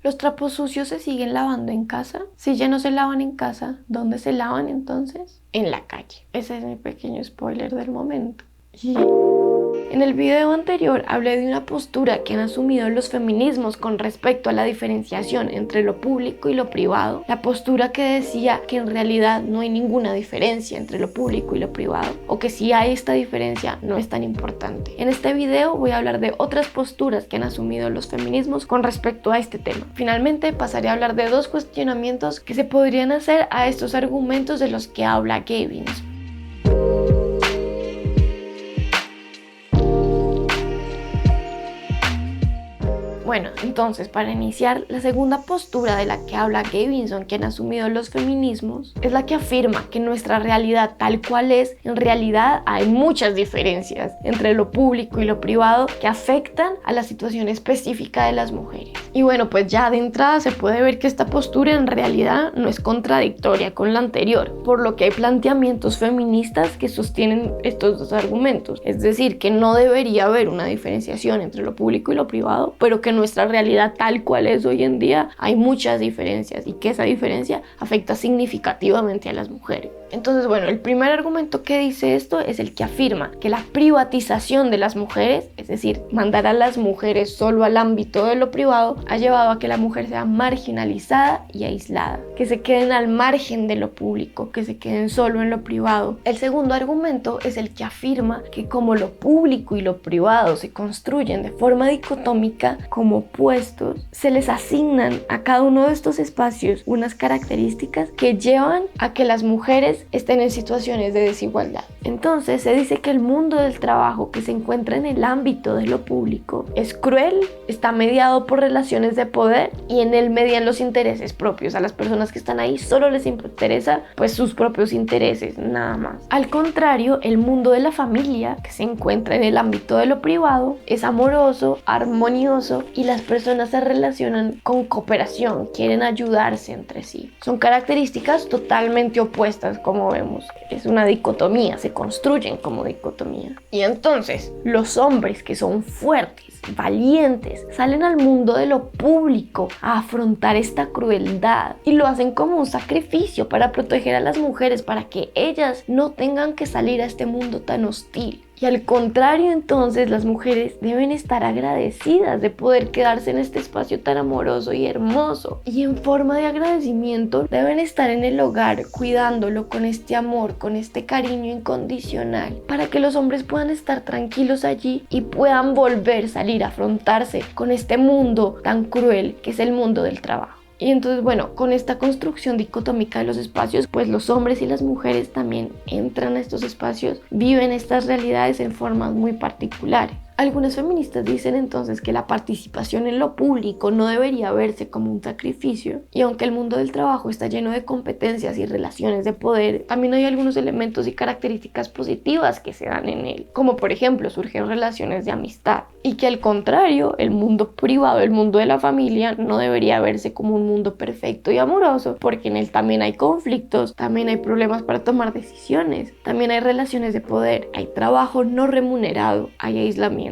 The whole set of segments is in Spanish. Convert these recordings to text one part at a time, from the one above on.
¿Los trapos sucios se siguen lavando en casa? Si ya no se lavan en casa, ¿dónde se lavan entonces? En la calle. Ese es mi pequeño spoiler del momento. En el video anterior hablé de una postura que han asumido los feminismos con respecto a la diferenciación entre lo público y lo privado. La postura que decía que en realidad no hay ninguna diferencia entre lo público y lo privado, o que si hay esta diferencia no es tan importante. En este video voy a hablar de otras posturas que han asumido los feminismos con respecto a este tema. Finalmente pasaré a hablar de dos cuestionamientos que se podrían hacer a estos argumentos de los que habla Gavins. Bueno, entonces para iniciar, la segunda postura de la que habla Gavinson, que han asumido los feminismos, es la que afirma que nuestra realidad tal cual es, en realidad hay muchas diferencias entre lo público y lo privado que afectan a la situación específica de las mujeres. Y bueno, pues ya de entrada se puede ver que esta postura en realidad no es contradictoria con la anterior, por lo que hay planteamientos feministas que sostienen estos dos argumentos, es decir, que no debería haber una diferenciación entre lo público y lo privado, pero que nuestra realidad tal cual es hoy en día hay muchas diferencias y que esa diferencia afecta significativamente a las mujeres. Entonces, bueno, el primer argumento que dice esto es el que afirma que la privatización de las mujeres, es decir, mandar a las mujeres solo al ámbito de lo privado, ha llevado a que la mujer sea marginalizada y aislada, que se queden al margen de lo público, que se queden solo en lo privado. El segundo argumento es el que afirma que como lo público y lo privado se construyen de forma dicotómica como opuestos, se les asignan a cada uno de estos espacios unas características que llevan a que las mujeres estén en situaciones de desigualdad. Entonces se dice que el mundo del trabajo que se encuentra en el ámbito de lo público es cruel, está mediado por relaciones de poder y en él median los intereses propios. A las personas que están ahí solo les interesa pues sus propios intereses, nada más. Al contrario, el mundo de la familia que se encuentra en el ámbito de lo privado es amoroso, armonioso y las personas se relacionan con cooperación, quieren ayudarse entre sí. Son características totalmente opuestas, como vemos. Es una dicotomía, se construyen como dicotomía. Y entonces, los hombres que son fuertes, valientes, salen al mundo de lo público a afrontar esta crueldad y lo hacen como un sacrificio para proteger a las mujeres, para que ellas no tengan que salir a este mundo tan hostil. Y al contrario, entonces, las mujeres deben estar agradecidas de poder quedarse en este espacio tan amoroso y hermoso. Y en forma de agradecimiento, deben estar en el hogar cuidándolo con este amor, con este cariño incondicional, para que los hombres puedan estar tranquilos allí y puedan volver a salir a afrontarse con este mundo tan cruel que es el mundo del trabajo. Y entonces, bueno, con esta construcción dicotómica de los espacios, pues los hombres y las mujeres también entran a estos espacios, viven estas realidades en formas muy particulares. Algunas feministas dicen entonces que la participación en lo público no debería verse como un sacrificio, y aunque el mundo del trabajo está lleno de competencias y relaciones de poder, también hay algunos elementos y características positivas que se dan en él, como por ejemplo surgen relaciones de amistad, y que al contrario, el mundo privado, el mundo de la familia, no debería verse como un mundo perfecto y amoroso, porque en él también hay conflictos, también hay problemas para tomar decisiones, también hay relaciones de poder, hay trabajo no remunerado, hay aislamiento.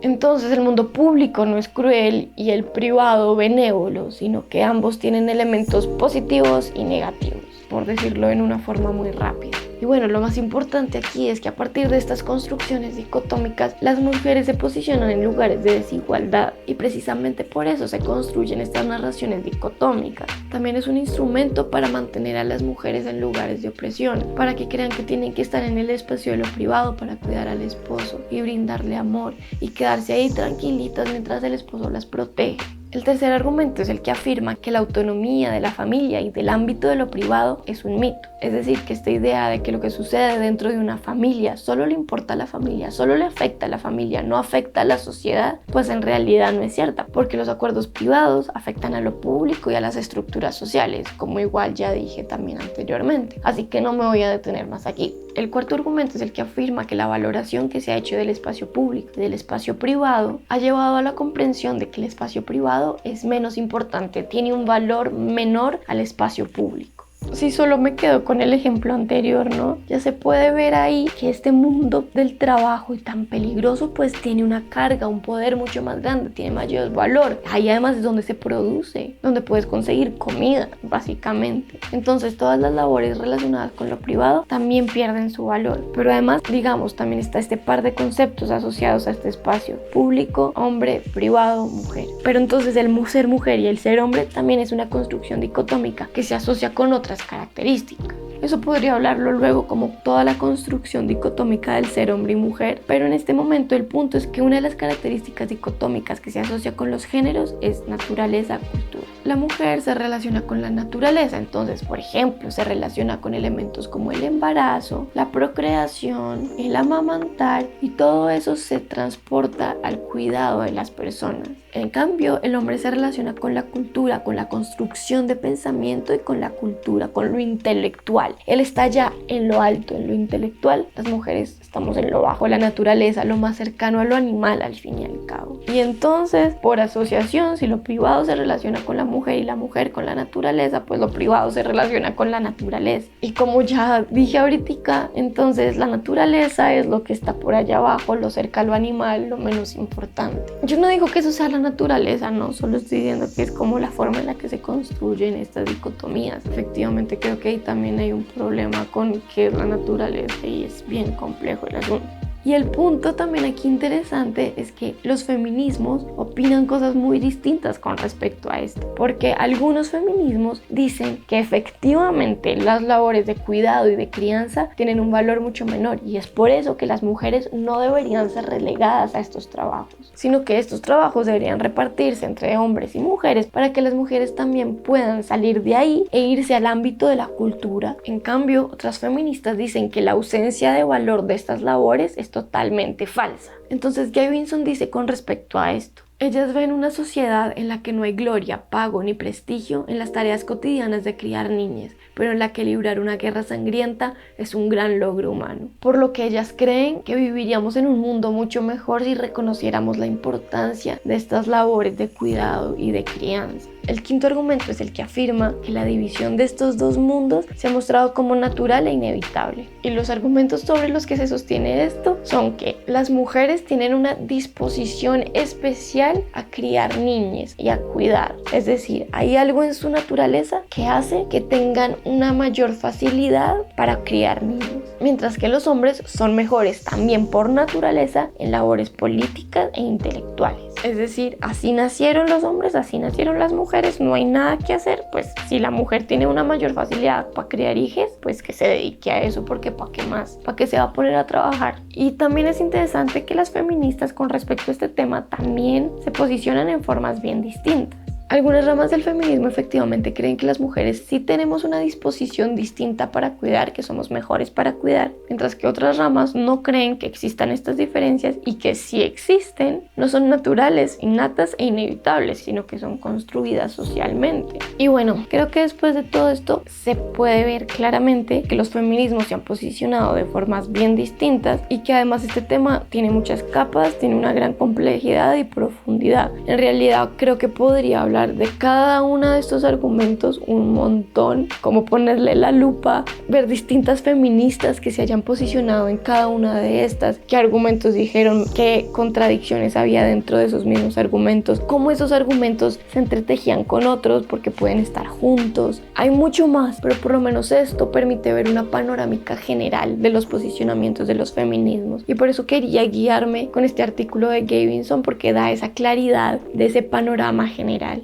Entonces el mundo público no es cruel y el privado benévolo, sino que ambos tienen elementos positivos y negativos, por decirlo en una forma muy rápida. Y bueno, lo más importante aquí es que a partir de estas construcciones dicotómicas, las mujeres se posicionan en lugares de desigualdad y precisamente por eso se construyen estas narraciones dicotómicas. También es un instrumento para mantener a las mujeres en lugares de opresión, para que crean que tienen que estar en el espacio de lo privado para cuidar al esposo y brindarle amor y quedarse ahí tranquilitas mientras el esposo las protege. El tercer argumento es el que afirma que la autonomía de la familia y del ámbito de lo privado es un mito. Es decir, que esta idea de que lo que sucede dentro de una familia solo le importa a la familia, solo le afecta a la familia, no afecta a la sociedad, pues en realidad no es cierta, porque los acuerdos privados afectan a lo público y a las estructuras sociales, como igual ya dije también anteriormente. Así que no me voy a detener más aquí. El cuarto argumento es el que afirma que la valoración que se ha hecho del espacio público y del espacio privado ha llevado a la comprensión de que el espacio privado es menos importante, tiene un valor menor al espacio público. si solo me quedo con el ejemplo anterior, ¿no? Ya se puede ver ahí que este mundo del trabajo y tan peligroso pues tiene una carga, un poder mucho más grande, tiene mayor valor. Ahí además es donde se produce, donde puedes conseguir comida, básicamente. Entonces todas las labores relacionadas con lo privado también pierden su valor. Pero además, digamos, también está este par de conceptos asociados a este espacio: público, hombre, privado, mujer. Pero entonces el ser mujer y el ser hombre también es una construcción dicotómica que se asocia con otras características. Eso podría hablarlo luego como toda la construcción dicotómica del ser hombre y mujer, pero en este momento el punto es que una de las características dicotómicas que se asocia con los géneros es naturaleza, cultura. La mujer se relaciona con la naturaleza, entonces, por ejemplo, se relaciona con elementos como el embarazo, la procreación, el amamantar, y todo eso se transporta al cuidado de las personas. En cambio, el hombre se relaciona con la cultura, con la construcción de pensamiento y con la cultura, con lo intelectual. Él está ya en lo alto, en lo intelectual. Las mujeres estamos en lo bajo, la naturaleza, lo más cercano a lo animal al fin y al cabo. Y entonces, por asociación, si lo privado se relaciona con la mujer y la mujer con la naturaleza, pues lo privado se relaciona con la naturaleza. Y como ya dije ahorita, entonces la naturaleza es lo que está por allá abajo, lo cerca a lo animal, lo menos importante. Yo no digo que eso sea la naturaleza, no, solo estoy diciendo que es como la forma en la que se construyen estas dicotomías. Efectivamente creo que ahí también hay un problema con qué es la naturaleza y es bien complejo el asunto. Y el punto también aquí interesante es que los feminismos opinan cosas muy distintas con respecto a esto, porque algunos feminismos dicen que efectivamente las labores de cuidado y de crianza tienen un valor mucho menor, y es por eso que las mujeres no deberían ser relegadas a estos trabajos, sino que estos trabajos deberían repartirse entre hombres y mujeres para que las mujeres también puedan salir de ahí e irse al ámbito de la cultura. En cambio, otras feministas dicen que la ausencia de valor de estas labores es totalmente falsa. Entonces Gaye Vinson dice con respecto a esto: ellas ven una sociedad en la que no hay gloria, pago ni prestigio en las tareas cotidianas de criar niñas, pero en la que librar una guerra sangrienta es un gran logro humano. Por lo que ellas creen que viviríamos en un mundo mucho mejor si reconociéramos la importancia de estas labores de cuidado y de crianza. El quinto argumento es el que afirma que la división de estos dos mundos se ha mostrado como natural e inevitable. Y los argumentos sobre los que se sostiene esto son que las mujeres tienen una disposición especial a criar niñas y a cuidar. Es decir, hay algo en su naturaleza que hace que tengan una mayor facilidad para criar niños. Mientras que los hombres son mejores también por naturaleza en labores políticas e intelectuales. Es decir, así nacieron los hombres, así nacieron las mujeres, no hay nada que hacer. Pues si la mujer tiene una mayor facilidad para criar hijos, pues que se dedique a eso, porque ¿para qué más? ¿Para qué se va a poner a trabajar? Y también es interesante que las feministas con respecto a este tema también se posicionan en formas bien distintas. Algunas ramas del feminismo efectivamente creen que las mujeres sí tenemos una disposición distinta para cuidar, que somos mejores para cuidar, mientras que otras ramas no creen que existan estas diferencias, y que si existen no son naturales, innatas e inevitables, sino que son construidas socialmente. Y bueno, creo que después de todo esto se puede ver claramente que los feminismos se han posicionado de formas bien distintas, y que además este tema tiene muchas capas, tiene una gran complejidad y profundidad. En realidad creo que podría hablar de cada uno de estos argumentos un montón, como ponerle la lupa, ver distintas feministas que se hayan posicionado en cada una de estas, qué argumentos dijeron, qué contradicciones había dentro de esos mismos argumentos, cómo esos argumentos se entretejían con otros porque pueden estar juntos. Hay mucho más, pero por lo menos esto permite ver una panorámica general de los posicionamientos de los feminismos, y por eso quería guiarme con este artículo de Gaye Vinson, porque da esa claridad de ese panorama general.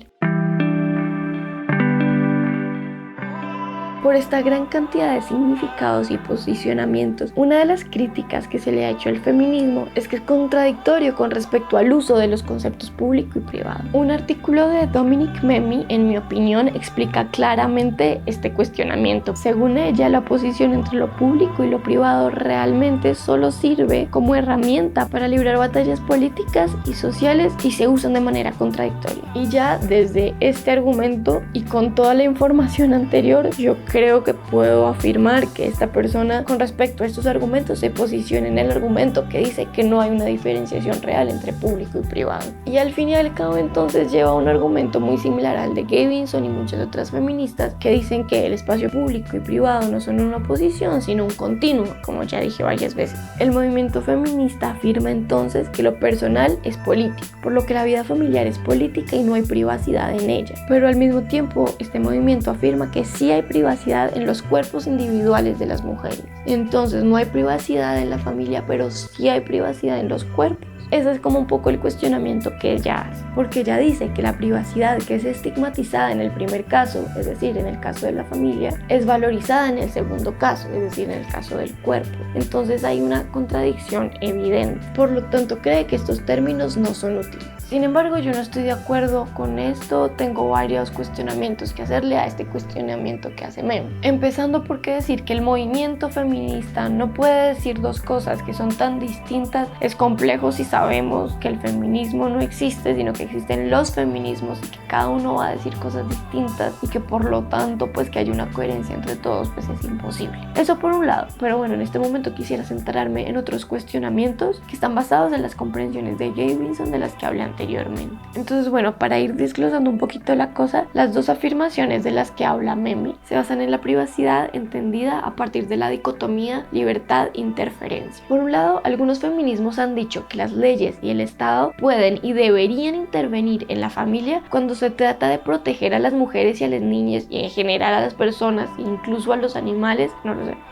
Por esta gran cantidad de significados y posicionamientos, una de las críticas que se le ha hecho al feminismo es que es contradictorio con respecto al uso de los conceptos público y privado. Un artículo de Dominic Memmi, en mi opinión, explica claramente este cuestionamiento. Según ella, la oposición entre lo público y lo privado realmente solo sirve como herramienta para librar batallas políticas y sociales, y se usan de manera contradictoria. Y ya desde este argumento y con toda la información anterior, yo creo que puedo afirmar que esta persona, con respecto a estos argumentos, se posiciona en el argumento que dice que no hay una diferenciación real entre público y privado. Y al fin y al cabo entonces lleva un argumento muy similar al de Gaye Vinson y muchas otras feministas que dicen que el espacio público y privado no son una oposición sino un continuo, como ya dije varias veces. El movimiento feminista afirma entonces que lo personal es político, por lo que la vida familiar es política y no hay privacidad en ella. Pero al mismo tiempo este movimiento afirma que sí hay privacidad en los cuerpos individuales de las mujeres. Entonces no hay privacidad en la familia, pero sí hay privacidad en los cuerpos. Ese es como un poco el cuestionamiento que ella hace, porque ella dice que la privacidad que es estigmatizada en el primer caso, es decir, en el caso de la familia, es valorizada en el segundo caso, es decir, en el caso del cuerpo. Entonces hay una contradicción evidente. Por lo tanto, cree que estos términos no son útiles. Sin embargo, yo no estoy de acuerdo con esto. Tengo varios cuestionamientos que hacerle a este cuestionamiento que hace Mem. Empezando por qué decir que el movimiento feminista no puede decir dos cosas que son tan distintas es complejo si sabemos que el feminismo no existe, sino que existen los feminismos y que cada uno va a decir cosas distintas y que por lo tanto pues que haya una coherencia entre todos pues es imposible. Eso por un lado, pero bueno, en este momento quisiera centrarme en otros cuestionamientos que están basados en las comprensiones de Gaye Vinson de las que hablé anteriormente. Entonces bueno, para ir desglosando un poquito la cosa, las dos afirmaciones de las que habla Memi se basan en la privacidad entendida a partir de la dicotomía libertad-interferencia. Por un lado, algunos feminismos han dicho que las leyes y el Estado pueden y deberían intervenir en la familia cuando se trata de proteger a las mujeres y a las niñas y en general a las personas, incluso a los animales,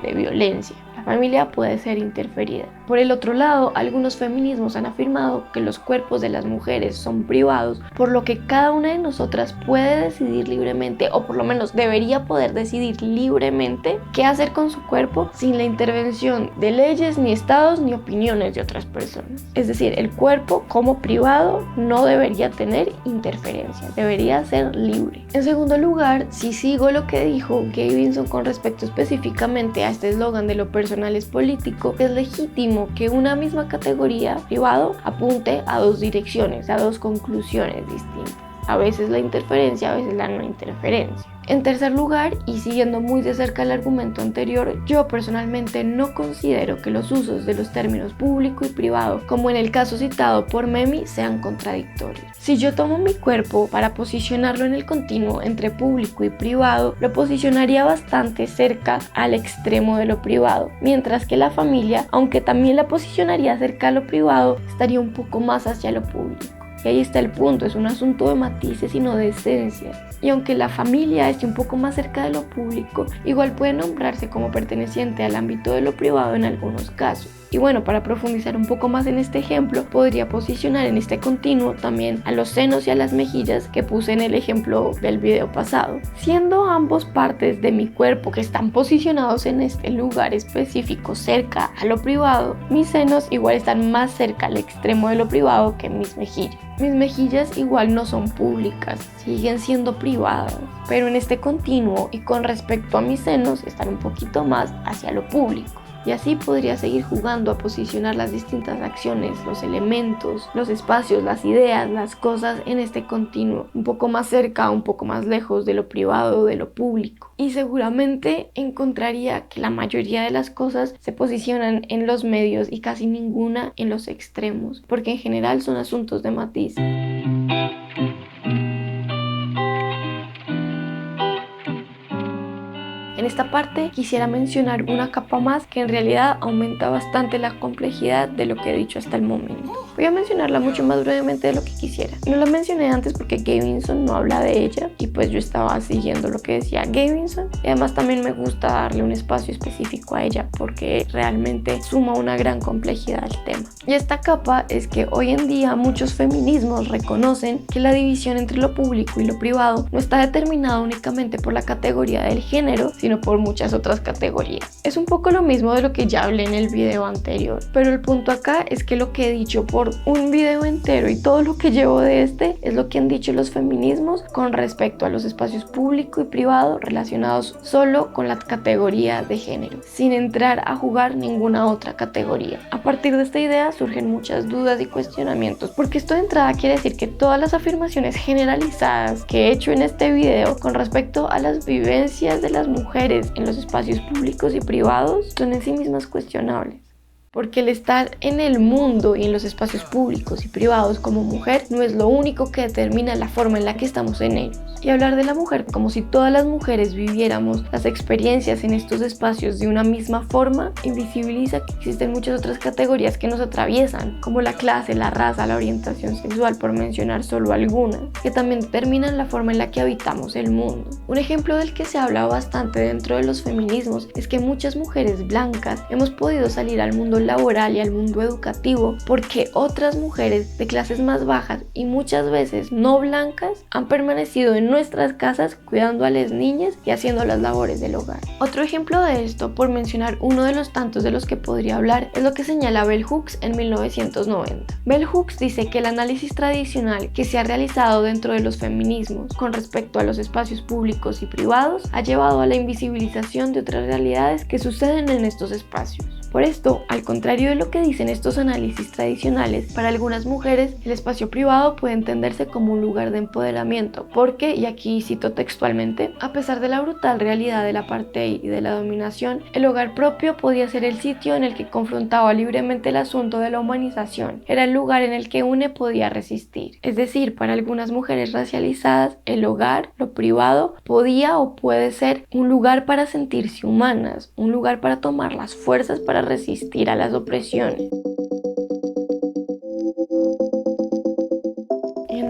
de violencia. La familia puede ser interferida. Por el otro lado, algunos feminismos han afirmado que los cuerpos de las mujeres son privados, por lo que cada una de nosotras puede decidir libremente, o por lo menos debería poder decidir libremente, qué hacer con su cuerpo sin la intervención de leyes, ni estados, ni opiniones de otras personas. Es decir, el cuerpo como privado no debería tener interferencia, debería ser libre. En segundo lugar, si sigo lo que dijo Gaye Vinson con respecto específicamente a este eslogan de lo personal es político, es legítimo que una misma categoría privado apunte a dos direcciones, a dos conclusiones distintas. A veces la interferencia, a veces la no interferencia. En tercer lugar, y siguiendo muy de cerca el argumento anterior, yo personalmente no considero que los usos de los términos público y privado, como en el caso citado por Memi, sean contradictorios. Si yo tomo mi cuerpo para posicionarlo en el continuo entre público y privado, lo posicionaría bastante cerca al extremo de lo privado, mientras que la familia, aunque también la posicionaría cerca a lo privado, estaría un poco más hacia lo público. Y ahí está el punto, es un asunto de matices y no de esencia. Y aunque la familia esté un poco más cerca de lo público, igual puede nombrarse como perteneciente al ámbito de lo privado en algunos casos. Y bueno, para profundizar un poco más en este ejemplo, podría posicionar en este continuo también a los senos y a las mejillas que puse en el ejemplo del video pasado. Siendo ambos partes de mi cuerpo que están posicionados en este lugar específico cerca a lo privado, mis senos igual están más cerca al extremo de lo privado que mis mejillas. Mis mejillas igual no son públicas, siguen siendo privadas, pero en este continuo y con respecto a mis senos están un poquito más hacia lo público. Y así podría seguir jugando a posicionar las distintas acciones, los elementos, los espacios, las ideas, las cosas en este continuo, un poco más cerca, un poco más lejos de lo privado, de lo público. Y seguramente encontraría que la mayoría de las cosas se posicionan en los medios y casi ninguna en los extremos, porque en general son asuntos de matiz. En esta parte quisiera mencionar una capa más que en realidad aumenta bastante la complejidad de lo que he dicho hasta el momento. Voy a mencionarla mucho más brevemente de lo que quisiera. No la mencioné antes porque Gaye Vinson no habla de ella y pues yo estaba siguiendo lo que decía Gaye Vinson, y además también me gusta darle un espacio específico a ella porque realmente suma una gran complejidad al tema. Y esta capa es que hoy en día muchos feminismos reconocen que la división entre lo público y lo privado no está determinada únicamente por la categoría del género, sino por muchas otras categorías. Es un poco lo mismo de lo que ya hablé en el video anterior, pero el punto acá es que lo que he dicho por por un video entero y todo lo que llevo de este es lo que han dicho los feminismos con respecto a los espacios público y privado relacionados solo con la categoría de género, sin entrar a jugar ninguna otra categoría. A partir de esta idea surgen muchas dudas y cuestionamientos, porque esto de entrada quiere decir que todas las afirmaciones generalizadas que he hecho en este video con respecto a las vivencias de las mujeres en los espacios públicos y privados son en sí mismas cuestionables. Porque el estar en el mundo y en los espacios públicos y privados como mujer no es lo único que determina la forma en la que estamos en ellos. Y hablar de la mujer como si todas las mujeres viviéramos las experiencias en estos espacios de una misma forma invisibiliza que existen muchas otras categorías que nos atraviesan, como la clase, la raza, la orientación sexual, por mencionar solo algunas, que también determinan la forma en la que habitamos el mundo. Un ejemplo del que se ha hablado bastante dentro de los feminismos es que muchas mujeres blancas hemos podido salir al mundo laboral y al mundo educativo porque otras mujeres de clases más bajas y muchas veces no blancas han permanecido en nuestras casas cuidando a las niñas y haciendo las labores del hogar. Otro ejemplo de esto, por mencionar uno de los tantos de los que podría hablar, es lo que señala Bell Hooks en 1990. Bell Hooks dice que el análisis tradicional que se ha realizado dentro de los feminismos con respecto a los espacios públicos y privados ha llevado a la invisibilización de otras realidades que suceden en estos espacios. Por esto, al contrario de lo que dicen estos análisis tradicionales, para algunas mujeres el espacio privado puede entenderse como un lugar de empoderamiento, porque, y aquí cito textualmente, a pesar de la brutal realidad del apartheid y de la dominación, el hogar propio podía ser el sitio en el que confrontaba libremente el asunto de la humanización, era el lugar en el que una podía resistir. Es decir, para algunas mujeres racializadas, el hogar, lo privado, podía o puede ser un lugar para sentirse humanas, un lugar para tomar las fuerzas para resistir a las opresiones.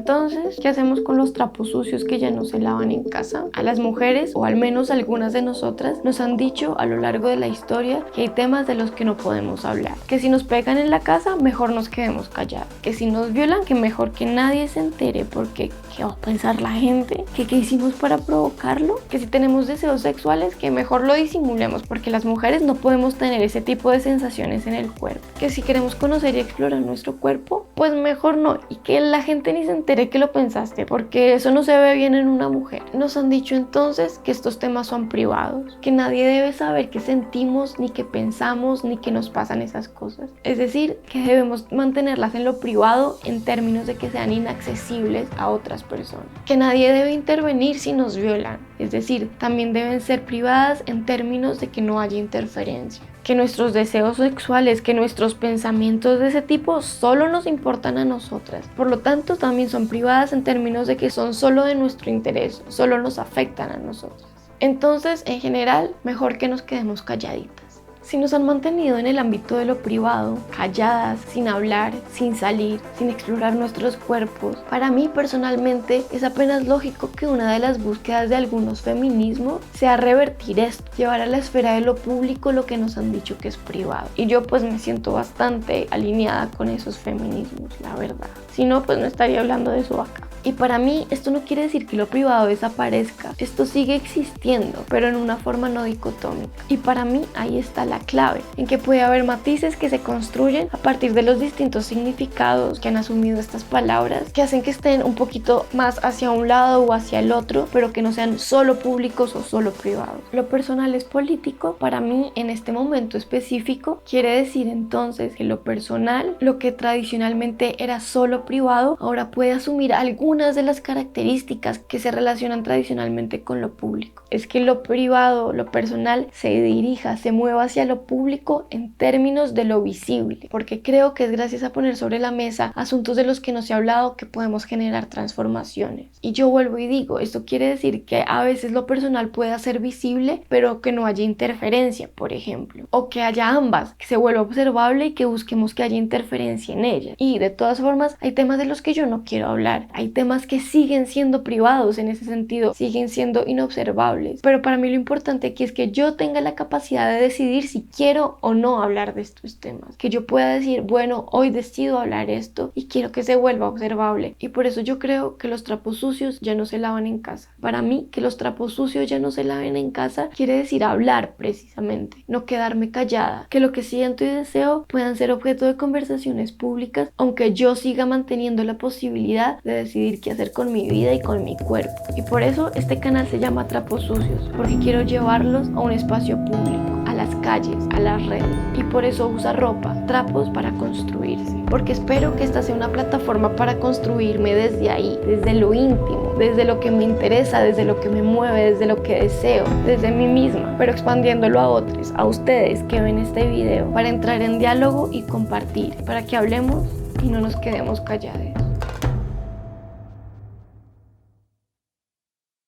Entonces, ¿qué hacemos con los trapos sucios que ya no se lavan en casa? A las mujeres, o al menos algunas de nosotras, nos han dicho a lo largo de la historia que hay temas de los que no podemos hablar. Que si nos pegan en la casa, mejor nos quedemos callados. Que si nos violan, que mejor que nadie se entere, porque ¿qué va a pensar la gente? ¿Qué hicimos para provocarlo? Que si tenemos deseos sexuales, que mejor lo disimulemos, porque las mujeres no podemos tener ese tipo de sensaciones en el cuerpo. Que si queremos conocer y explorar nuestro cuerpo, pues mejor no. Y que la gente ni se entere que lo pensaste, porque eso no se ve bien en una mujer. Nos han dicho entonces que estos temas son privados, que nadie debe saber qué sentimos, ni qué pensamos, ni qué nos pasan esas cosas. Es decir, que debemos mantenerlas en lo privado en términos de que sean inaccesibles a otras personas. Que nadie debe intervenir si nos violan. Es decir, también deben ser privadas en términos de que no haya interferencia. Que nuestros deseos sexuales, que nuestros pensamientos de ese tipo solo nos importan a nosotras. Por lo tanto, también son privadas en términos de que son solo de nuestro interés, solo nos afectan a nosotras. Entonces, en general, mejor que nos quedemos calladitas. Si nos han mantenido en el ámbito de lo privado, calladas, sin hablar, sin salir, sin explorar nuestros cuerpos, para mí personalmente es apenas lógico que una de las búsquedas de algunos feminismos sea revertir esto, llevar a la esfera de lo público lo que nos han dicho que es privado. Y yo pues me siento bastante alineada con esos feminismos, la verdad. Si no, pues no estaría hablando de eso acá. Y para mí esto no quiere decir que lo privado desaparezca, esto sigue existiendo, pero en una forma no dicotómica. Y para mí ahí está la clave, en que puede haber matices que se construyen a partir de los distintos significados que han asumido estas palabras, que hacen que estén un poquito más hacia un lado o hacia el otro, pero que no sean solo públicos o solo privados. Lo personal es político, para mí en este momento específico, quiere decir entonces que lo personal, lo que tradicionalmente era solo privado, ahora puede asumir algunas de las características que se relacionan tradicionalmente con lo público. Es que lo privado, lo personal, se dirija, se mueva hacia lo público en términos de lo visible, porque creo que es gracias a poner sobre la mesa asuntos de los que no se ha hablado que podemos generar transformaciones. Y yo vuelvo y digo, esto quiere decir que a veces lo personal pueda ser visible, pero que no haya interferencia, por ejemplo, o que haya ambas, que se vuelva observable y que busquemos que haya interferencia en ellas. Y de todas formas, hay temas de los que yo no quiero hablar, hay temas que siguen siendo privados en ese sentido, siguen siendo inobservables. Pero para mí lo importante aquí es que yo tenga la capacidad de decidir si quiero o no hablar de estos temas, que yo pueda decir, bueno, hoy decido hablar esto y quiero que se vuelva observable. Y por eso yo creo que los trapos sucios ya no se lavan en casa. Para mí, que los trapos sucios ya no se laven en casa quiere decir hablar precisamente, no quedarme callada, que lo que siento y deseo puedan ser objeto de conversaciones públicas, aunque yo siga manteniendo la posibilidad de decidir qué hacer con mi vida y con mi cuerpo. Y por eso este canal se llama Trapos Sucios, porque quiero llevarlos a un espacio público, a las calles, a las redes. Y por eso usa ropa, trapos para construirse, porque espero que esta sea una plataforma para construirme desde ahí, desde lo íntimo, desde lo que me interesa, desde lo que me mueve, desde lo que deseo, desde mí misma, pero expandiéndolo a otros, a ustedes que ven este video, para entrar en diálogo y compartir, para que hablemos y no nos quedemos callados.